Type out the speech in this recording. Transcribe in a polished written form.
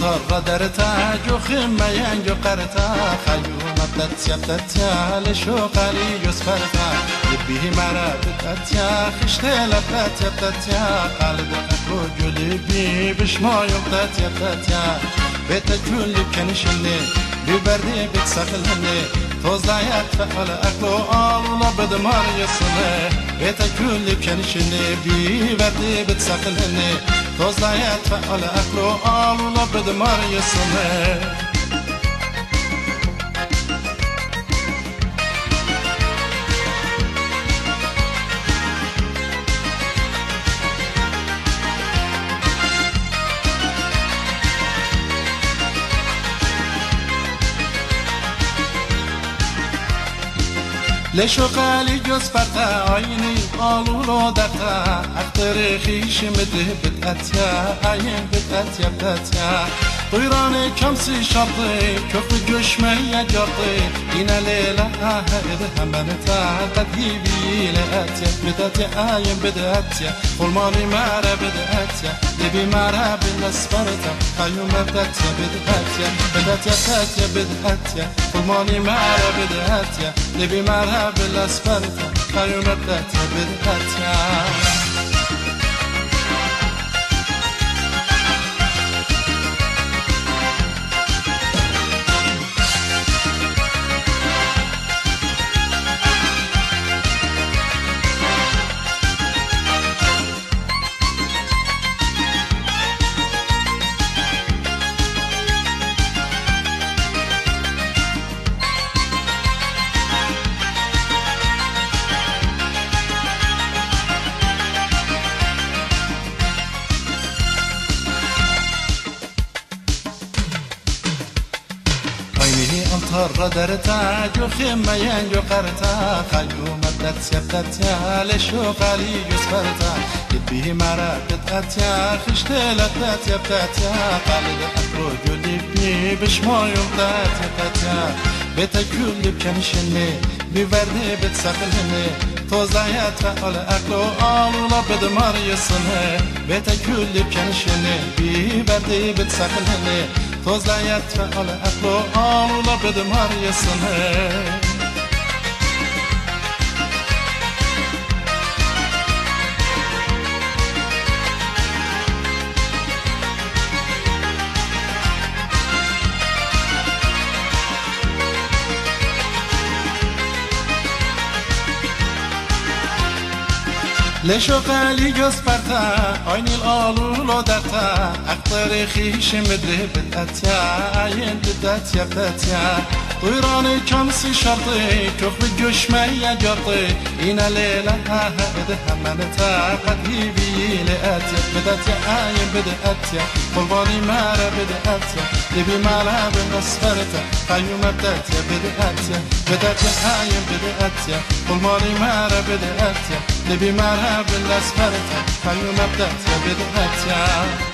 أنطر درتا جو خميان جو قرتا خيوم بتتيا لشوقالي يسفرتا لبيه مرا بتتيا خشتي لبتتيا قلب أكو جلبي بشما يوم بتتيا بتجول كنشني ببردي بتسخلني توزايات فعل أكو الله بدمار يصنع بتجول كنشني ببردي بتسخلني توزايات فعل أكو الله بدمار يصنع لشوقالي جوز فرتا عيني قالوا درتا اختر خيش مده بتأتيا عين بتأتيا طيراني كمسي شرطي كف جشمي جرطي إنا ليلة هائد همنتا تدهيبي لأتيا بدأتيا عين بدأتيا قلماني مارا بدأتيا لبي مارا بالنسبرتا قيوم بدأتيا بدأتيا قلماني مارا بدأتيا لبي مارا بالأسفلتا خيوم بدأتيا أنطر درتا جو خميان جو قرتا خيوم بتتيا لشوقالي يسفرتا لبيه مرا بتأتيا خشتي بتتيا قلب أكرو جلبي بشما يوم بتتيا بتكل بكنشني بوردي بتسقلني توزايات فعل أكلو الله بدمار يصنع بتكل بكنشني بوردي بتسقلني توزايات فعل أكلو الله بدمار يصنع لشوقالي جوز فرتا عين الآلولو درتا أختر خيش مدري بتأتيا عين بتأتيا طيراني كمسي شرطي كف بجشمي جرطي إنا ليلة هائد همنتا قديبي لأتيا بدأتيا عين بدأتيا قلباني مارا بدأتيا لبي مارا بالنسفرتا خيوم بدأتيا عين بدأتيا قلباني مارا بدأتيا لبي مارا بالأسفرتا خيوم بدأتيا